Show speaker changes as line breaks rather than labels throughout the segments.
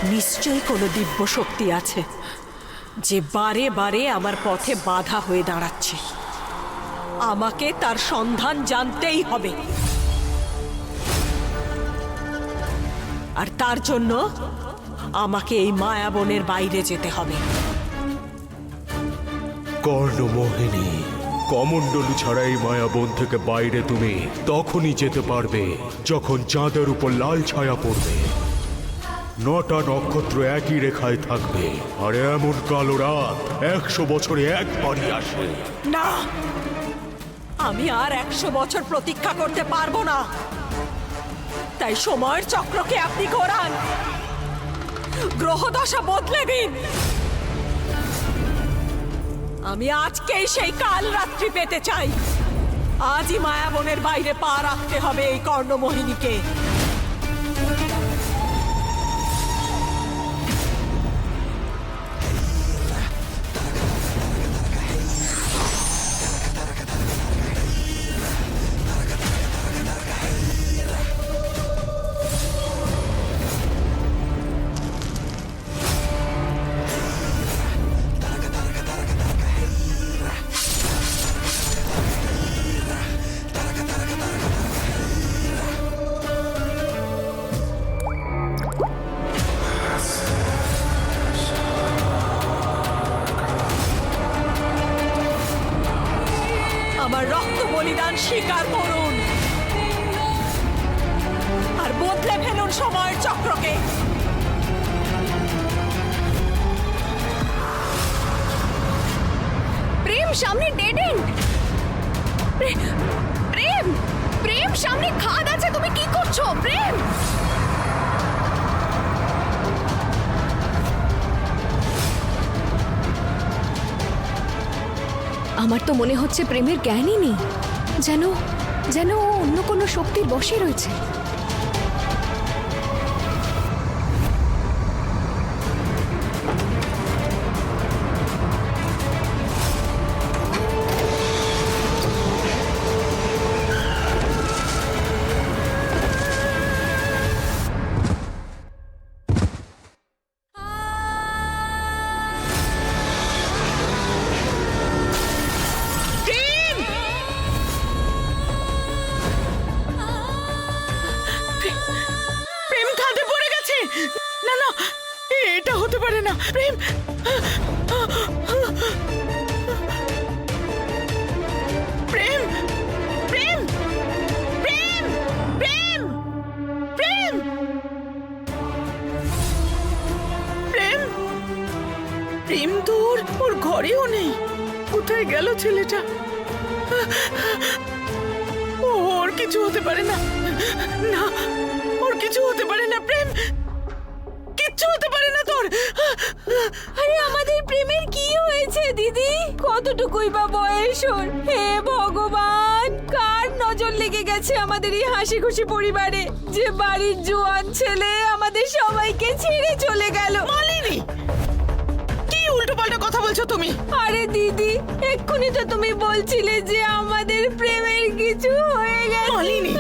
নিশ্চয়ই কোনো দিব্য শক্তি আছে যে বারে বারে আমার পথে বাধা হয়ে দাঁড়াচ্ছে। আমাকে তার সন্ধান জানতেই হবে, আর তার জন্য আমাকে এই মায়াবনের বাইরে যেতে হবে।
কর্ণমোহিনী, কমণ্ডলু ছাড়া এই মায়াবন থেকে বাইরে তুমি তখনই যেতে পারবে যখন চাঁদের উপর লাল ছায়া পড়বে, 9টা নক্ষত্র একই রেখায় থাকবে, আর এমন কালো রাত 100 বছরে একবারই আসে।
না, আমি আর 100 বছর প্রতীক্ষা করতে পারবো না। তাই সময়ের চক্রকে আপনি ঘোরান, গ্রহদশা বদলে দিন। আমি আজকেই সেই কাল রাত্রি পেতে চাই। আজই মায়াবনের বাইরে পা রাখতে হবে এই কর্ণমোহিনীকে। আমার রক্ত বলিদান স্বীকার করুন আর বদলে ফেলুন সময়ের চক্রকে।
প্রেম, সামনে ডেড এন্ড। প্রেম, প্রেম, সামনে খাদ আছে, তুমি কি করছো? প্রেম, আমার তো মনে হচ্ছে প্রেমের জ্ঞানই নেই, যেন যেন ও অন্য কোনো শক্তির বশে রয়েছে।
প্রেম খাদে পড়ে গেছে। না না, এটা হতে পারে না। প্রেম, প্রেম, প্রেম, প্রেম, প্রেম, প্রেম, প্রেম, প্রেম তো ওর ঘরেও নেই। কোথায় গেল ছেলেটা? ওর কিছু হতে পারে না। না, ওর কিছু হতে পারে না। প্রেম, কিচ্ছু হতে পারে না তোর।
আরে আমাদের প্রেমের কি হয়েছে দিদি? কতটুকুই বা বয়স ওর? হে ভগবান, কার নজর লেগে গেছে আমাদের এই হাসি খুশি পরিবারে, যে বাড়ির জোয়ান ছেলে আমাদের সবাইকে ছেড়ে চলে গেল।
মালিনী, কি উল্টোপাল্টা কথা বলছো তুমি?
আরে দিদি, এক্ষুনি তো তুমি বলছিলে যে আমাদের প্রেমের কিছু হয়ে গেছে।
মালিনী,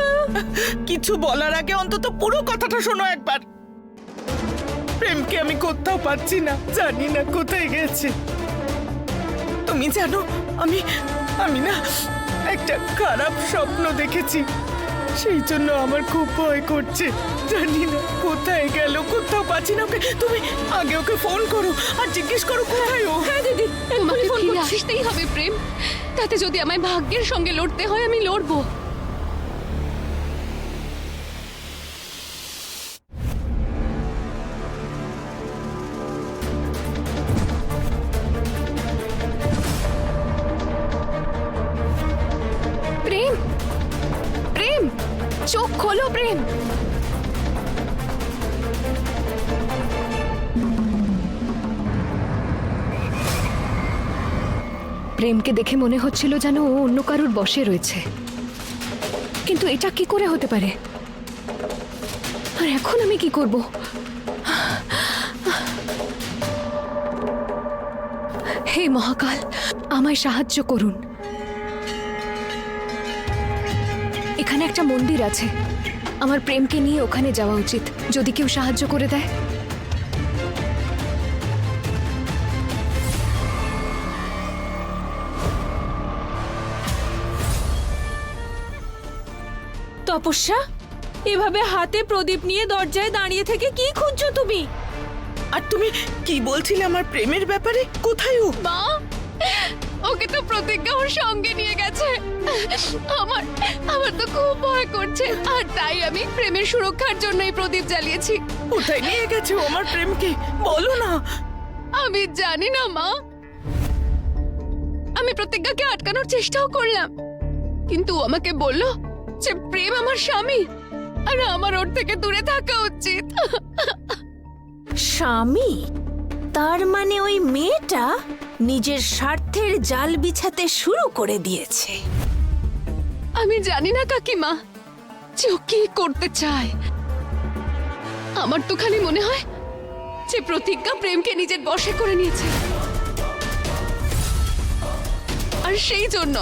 কিছু বলার আগে অন্তত পুরো কথাটা শোনো একবার। প্রেমকে আমি কোথাও পাচ্ছি না, জানি না কোথায় গেছে। তুমি জানো, আমি না একটা খারাপ স্বপ্ন দেখেছি, সেই জন্য আমার খুব ভয় করছে। জানি না কোথায় গেল, কোথাও পাচ্ছি না ওকে। তুমি আগে ওকে ফোন করো আর জিজ্ঞেস করো কোথায় ও।
হ্যাঁ দিদি,
তোমাকে
ফোন
ফিরে
করছি।
আসতেই হবে প্রেম, তাতে যদি আমায় ভাগ্যের সঙ্গে লড়তে হয় আমি লড়বো। প্রেম, প্রেম, চোখ খোলো প্রেম। প্রেমকে দেখে মনে হচ্ছিল যেন ও অন্য কারোর বশে রয়েছে, কিন্তু এটা কি করে হতে পারে? আর এখন আমি কি করব? হে মহাকাল, আমায় সাহায্য করুন। এখানে একটা মন্দির আছে, আমার প্রেমকে নিয়ে ওখানে যাওয়া উচিত। যদি কেউ সাহায্য করে দেয়।
তপস্যা, এভাবে হাতে প্রদীপ নিয়ে দরজায় দাঁড়িয়ে থেকে কি খুঁজছো তুমি?
আর তুমি কি বলছিলে আমার প্রেমের ব্যাপারে? কোথায় ও?
মা, ওকে তো প্রতিজ্ঞা ওর সঙ্গে নিয়ে গেছে। আমার আমার তো খুব ভয় করছে, আর তাই আমি প্রেমের সুরক্ষার জন্য এই প্রদীপ জ্বালিয়েছি।
কোথায় নিয়ে গেছে ও আমার প্রেমকে? বলো না।
আমি জানি না মা, আমি প্রতিজ্ঞাকে আটকানোর চেষ্টাও করলাম, কিন্তু ও আমাকে বলল যে প্রেম আমার স্বামী আর আমার ওর থেকে দূরে থাকা উচিত।
স্বামী? তার মানে ওই মেয়েটা নিজের স্বার্থের জাল বিছাতে শুরু করে দিয়েছে।
আমি জানি না কাকিমা যে ও কি করতে চায়। আমার তো খালি মনে হয় যে প্রতিজ্ঞা প্রেমকে নিজের বশে করে নিয়েছে, আর সেই জন্য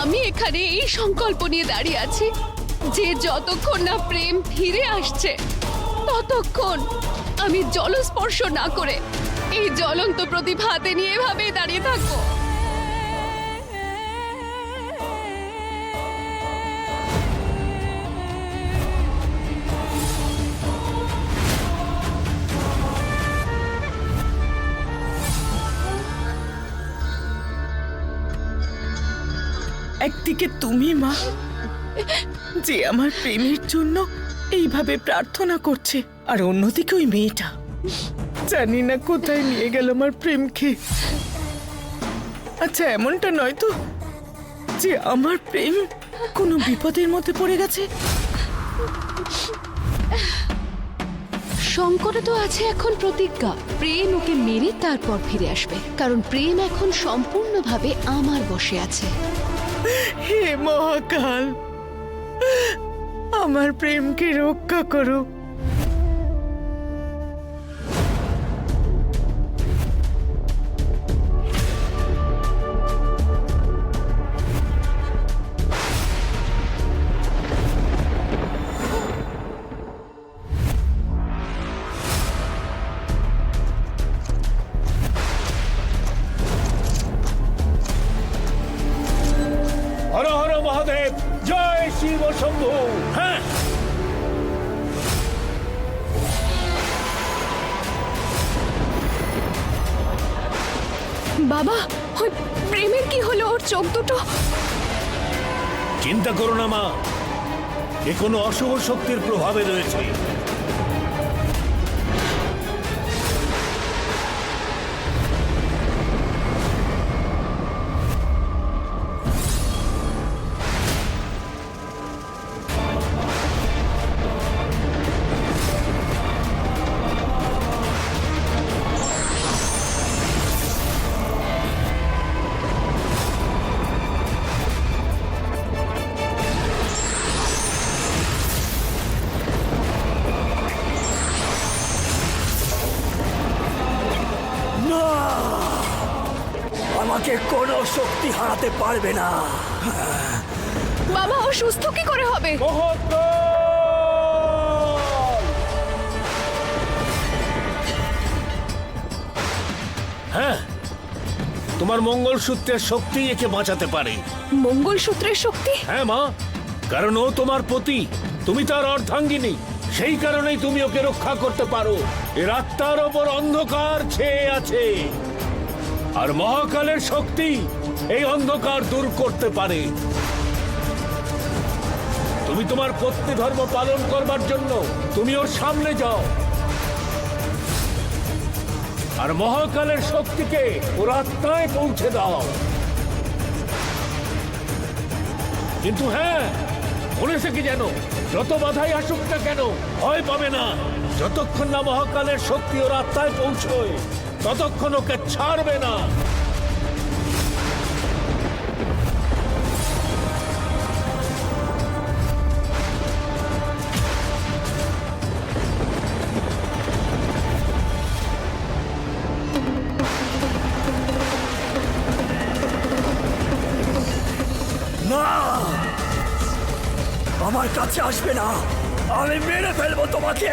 আমি এখানে এই সংকল্প নিয়ে দাঁড়িয়ে আছি যে যতক্ষণ না প্রেম ফিরে আসছে ততক্ষণ আমি জলস্পর্শ না করে এই জ্বলন্ত প্রদীপ হাতে নিয়ে এভাবেই দাঁড়িয়ে থাকবো।
একদিকে তুমি মা, যে আমার প্রেমের জন্য এইভাবে প্রার্থনা করছে, আর অন্যদিকে ওই মেয়েটা, জানি না কোথায় নিয়ে গেল আমার প্রেমকে। আচ্ছা, এমনটা নয় তো যে আমার প্রেম কোনো বিপদের মধ্যে পড়ে গেছে?
সংকটে তো আছে এখন প্রতিজ্ঞা। প্রেম ওকে মেরে তারপর ফিরে আসবে, কারণ প্রেম এখন সম্পূর্ণভাবে আমার বশে আছে।
হে মহাকাল, আমার প্রেমকে রক্ষা করো।
হর হর মহাদেব, জয় শিব শম্ভু। হ্যাঁ,
বাবা, ওই প্রেমের কি হলো? ওর চোখ দুটো।
চিন্তা করো না মা, এ কোনো অশুভ শক্তির প্রভাবে রয়েছে। আমাকে কোনো শক্তি হারাতে পারবে না।
বাবা, ও সুস্থ কি করে হবে?
হ্যাঁ, তোমার মঙ্গলসূত্রের শক্তি একে বাঁচাতে পারে।
মঙ্গলসূত্রের শক্তি?
হ্যাঁ মা, কারণ ও তোমার পতি, তুমি তার অর্ধাঙ্গিনী, সেই কারণেই তুমি ওকে রক্ষা করতে পারো। এর আত্মার ওপর অন্ধকার ছেয়ে আছে, আর মহাকালের শক্তি এই অন্ধকার দূর করতে পারে। তুমি তোমার পত্নী ধর্ম পালন করবার জন্য তুমি ওর সামনে যাও, আর মহাকালের শক্তিকে ওর আত্মায় পৌঁছে দাও। কিন্তু হ্যাঁ, মনে থেকে যেন যত বাধাই আসুক না কেন ভয় পাবে না। যতক্ষণ না মহাকালের শক্তি ওর আত্মায় পৌঁছয় ততক্ষণ ওকে ছাড়বে না। না, আমার কাছে আসবে না, আমি মেরে ফেলবো তোমাকে।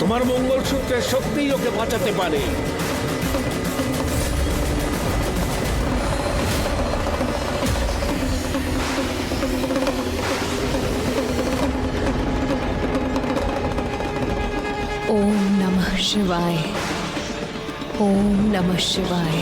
তোমার মঙ্গলসূত্রের শক্তি ওকে বাঁচাতে পারে।
शिवाय। ओम नमः शिवाय।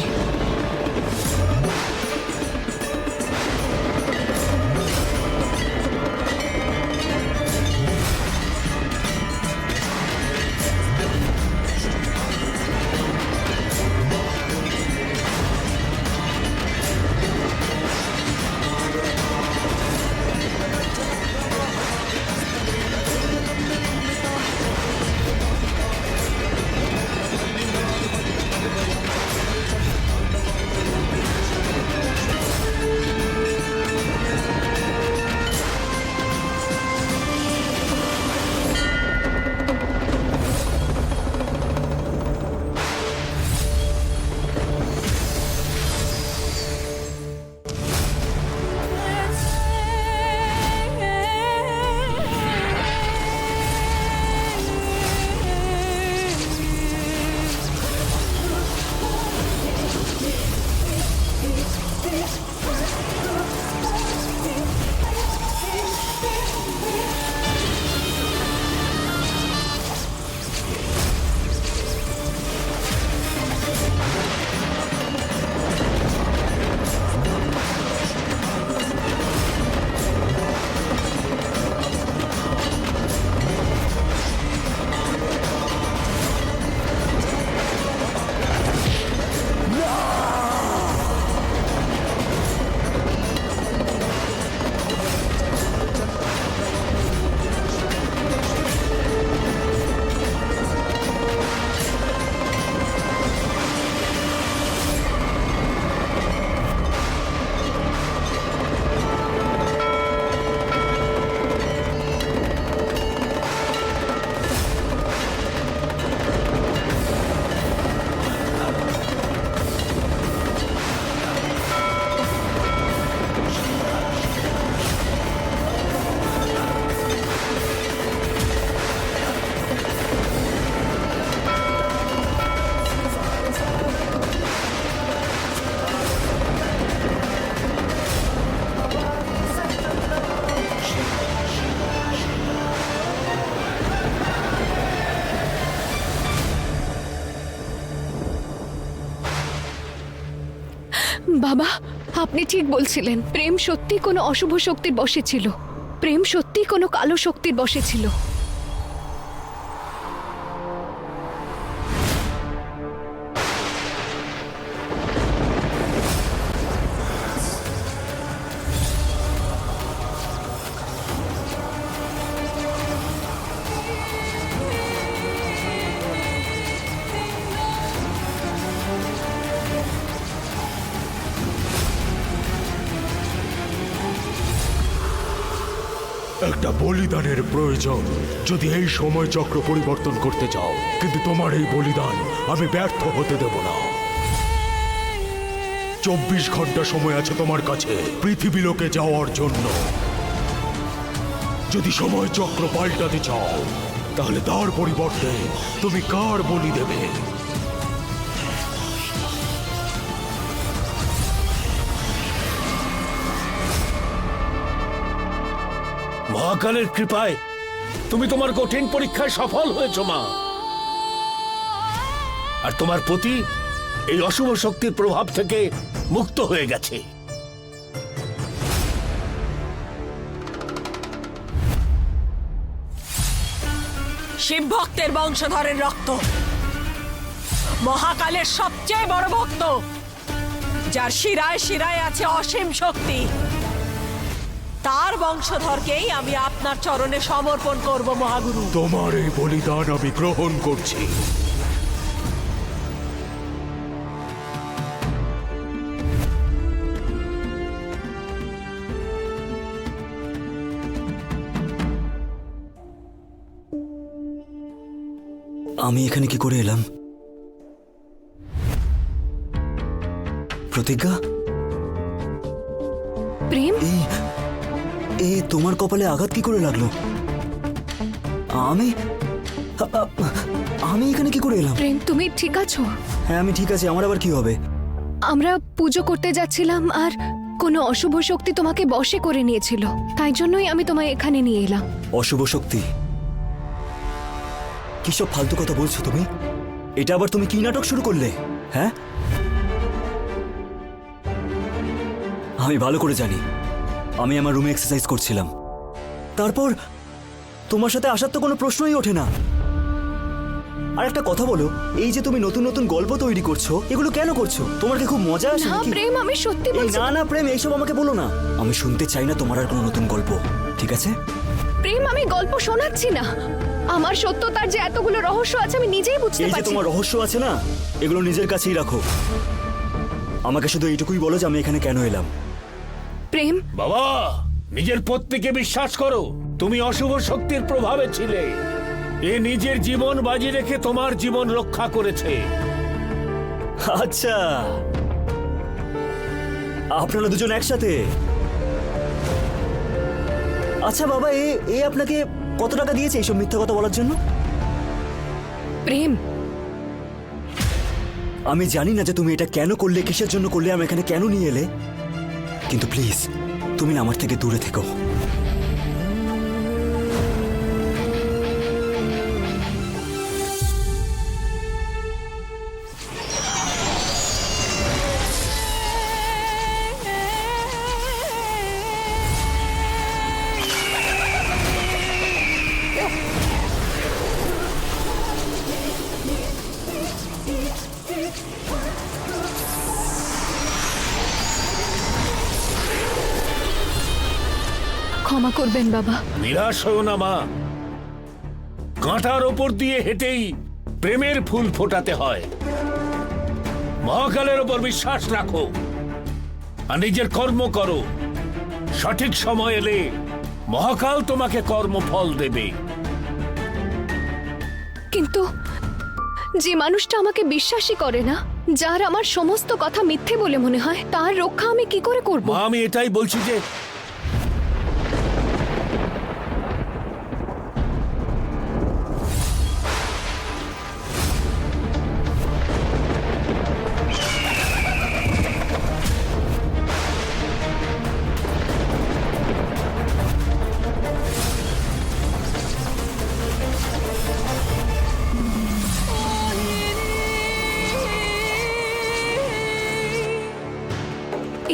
বাবা, আপনি ঠিক বলছিলেন। প্রেম সত্যি কোনো অশুভ শক্তির বশে ছিল। প্রেম সত্যি কোনো কালো শক্তির বশে ছিল।
একটা বলিদানের প্রয়োজন যদি এই সময় চক্র পরিবর্তন করতে চাও, কিন্তু তোমার এই বলিদান আমি ব্যর্থ হতে দেব না। 24 ঘন্টা সময় আছে তোমার কাছে পৃথিবী লোকে যাওয়ার জন্য। যদি সময় চক্র পাল্টাতে চাও, তাহলে তার পরিবর্তে তুমি কার বলি দেবে?
মহাকালের কৃপায় তুমি তোমার কঠিন পরীক্ষায় সফল হয়েছ মা। আর তোমার পতি এই অশুভ শক্তির প্রভাব থেকে মুক্ত হয়ে গেছে।
শিব ভক্তের বংশধরের রক্ত, মহাকালের সবচেয়ে বড় ভক্ত, যার শিরায় শিরায় আছে অসীম শক্তি, তার বংশধরকেই আমি আপনার চরণে সমর্পণ করব মহাগুরু।
তোমার এই বলিদান আমি গ্রহণ করছি।
আমি এখানে কি করে এলাম? প্রতিজ্ঞা,
প্রেম,
এই তোমার কপালে আঘাত কি করে লাগলো? আমি আমি এখানে কি করে এলাম?
প্রেম, তুমি ঠিক আছো?
হ্যাঁ, আমি ঠিক আছি। আমার আবার কি হবে?
আমরা পুজো করতে যাচ্ছিলাম আর কোনো অশুভ শক্তি তোমাকে বশে করে নিয়েছিল, তাই জন্যই আমি তোমায় এখানে নিয়ে এলাম।
অশুভ শক্তি? কিসব ফালতু কথা বলছো তুমি? এটা আবার তুমি কি নাটক শুরু করলে? হ্যাঁ, আমি ভালো করে জানি। আমি আমার রুমে এক্সারসাইজ করছিলাম, তারপর তোমার সাথে আসার তো কোনো প্রশ্নই ওঠে না। আর একটা কথা বলো, এই যে তুমি নতুন নতুন গল্প তৈরি করছো, এগুলো কেন করছো? তোমার কি খুব মজা আসে
না
নাকি?
প্রেম, আমি সত্যি
এই
বলছি।
না না প্রেম, এইসব আমাকে বলো না। আমি শুনতে চাই না তোমার আর কোনো নতুন গল্প, ঠিক আছে?
প্রেম, আমি গল্প শোনাচ্ছি না। আমার সত্যতার যে এতগুলো রহস্য আছে আমি নিজেই বুঝতে
এই যে
পারছি।
তোমার রহস্য আছে না, এগুলো নিজের কাছেই রাখো। আমাকে শুধু এইটুকুই বলো যে আমি এখানে কেন এলাম।
প্রেম,
বাবা, নিজের পত্নীকে বিশ্বাস করো। তুমি অশুভ শক্তির প্রভাবে ছিলে। এ নিজের জীবন বাজি রেখে তোমার জীবন রক্ষা করেছে।
আচ্ছা, আপনারা দুজন একসাথে? আচ্ছা বাবা, এ আপনাকে কত টাকা দিয়েছে এইসব মিথ্যা কথা বলার জন্য?
প্রেম,
আমি জানি না যে তুমি এটা কেন করলে, কিসের জন্য করলে, আমি এখানে কেন নিয়ে এলে, কিন্তু প্লিজ তুমি না আমার থেকে দূরে থেকো।
ক্ষমা করবেন বাবা।
নিরাশ হও না মা। কাঁটার ওপর দিয়ে হেঁটেই প্রেমের ফুল ফোটাতে হয়। মহাকালের ওপর বিশ্বাস রাখো আর নিজের কর্ম করো। সঠিক সময় এলে মহাকাল তোমাকে কর্মফল দেবে।
কিন্তু যে মানুষটা আমাকে বিশ্বাসই করে না, যার আমার সমস্ত কথা মিথ্যে বলে মনে হয়, তার রক্ষা আমি কি করে করব?
মা, আমি এটাই বলছি যে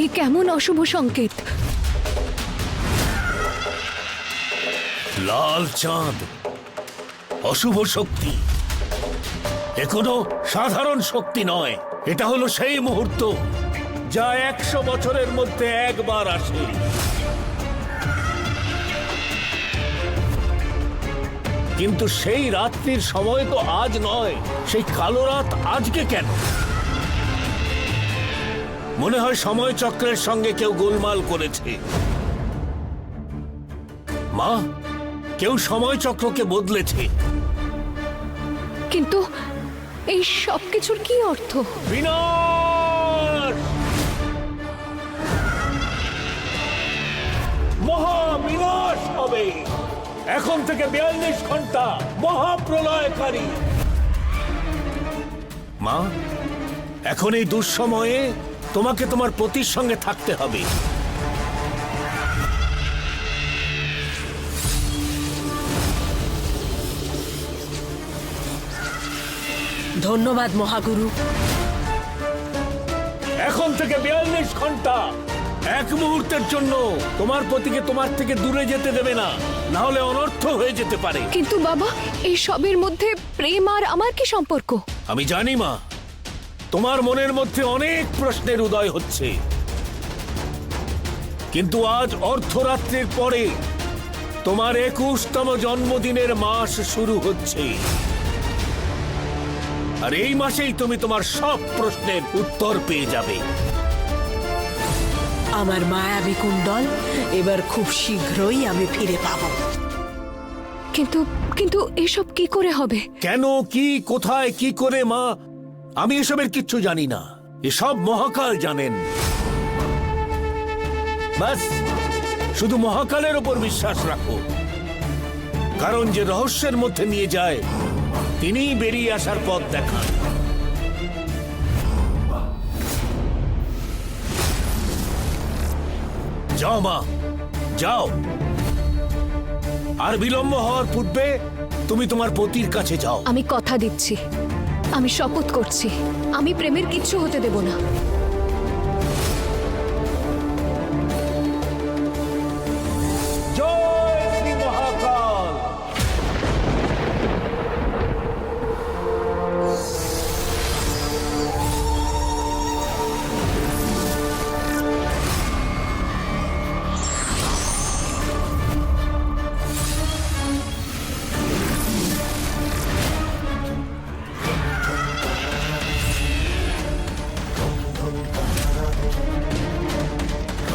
এই কেমন অশুভ সংকেত?
লাল চাঁদ অশুভ শক্তি। এ কোনো সাধারণ শক্তি নয়। এটা হলো সেই মুহূর্ত যা 100 বছরের মধ্যে একবার আসে। কিন্তু সেই রাত্রির সময় তো আজ নয়। সেই কালো রাত আজকে কেন? মনে হয় সময় চক্রের সঙ্গে কেউ গোলমাল করেছে। মা, কেউ সময় চক্রকে বদলেছে।
কিন্তু এই সব কিছুর কি অর্থ?
বিনাশ! মহা বিনাশ হবে। এখন থেকে 42 ঘন্টা মহাপ্রলয়কারী। মা, এখন এই দুঃসময়ে তোমাকে তোমার পতির সঙ্গে থাকতে হবে।
ধন্যবাদ মহাগুরু।
এখন থেকে 42 ঘন্টা, এক মুহূর্তের জন্য তোমার পতিকে তোমার থেকে দূরে যেতে দেবে না, না হলে অনর্থ হয়ে যেতে পারে।
কিন্তু বাবা, এই সবের মধ্যে প্রেম আর আমার কি সম্পর্ক?
আমি জানি মা, তোমার মনের মধ্যে অনেক প্রশ্নের উদয় হচ্ছে। কিন্তু আজ অর্ধরাত্রির পরে তোমার 21তম জন্মদিনের মাস শুরু হচ্ছে। আর এই মাসেই তুমি তোমার সব প্রশ্নের উত্তর পেয়ে যাবে।
আমার মায়াবী কুণ্ডল এবার খুব শীঘ্রই আমি ফিরে পাবো।
কিন্তু কিন্তু এসব কি করে হবে?
কেন, কি, কোথায়, কি করে মা, আমি এসবের কিচ্ছু জানি না। এসব মহাকাল জানেন। ব্যাস, শুধু মহাকালের ওপর বিশ্বাস রাখো। কারণ যে রহস্যের মধ্যে নিয়ে যায় তিনিই বেরিয়ে আসার পথ দেখান। যাও মা, যাও। আর বিলম্ব হওয়ার পূর্বে তুমি তোমার পতির কাছে যাও।
আমি কথা দিচ্ছি, আমি শপথ করছি আমি প্রেমের কিচ্ছু হতে দেব না।
জয় শ্রী মহাকাল।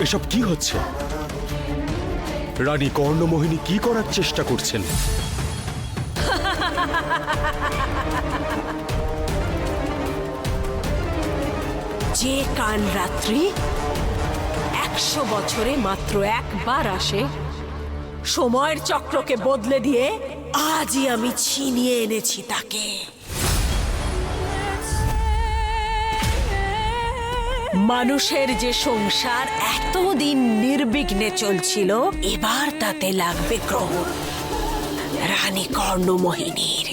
এসব কি হচ্ছে? রানী কর্ণমোহিনী কি করার চেষ্টা করছেন?
যে কাল রাত্রি 100 বছরে মাত্র একবার আসে, সময়ের চক্রকে বদলে দিয়ে আজই আমি ছিনিয়ে এনেছি তাকে। মানুষের যে সংসার এতদিন নির্বিঘ্নে চলছিল, এবার তাতে লাগবে গ্রহণ রানী কর্ণমোহিনীর।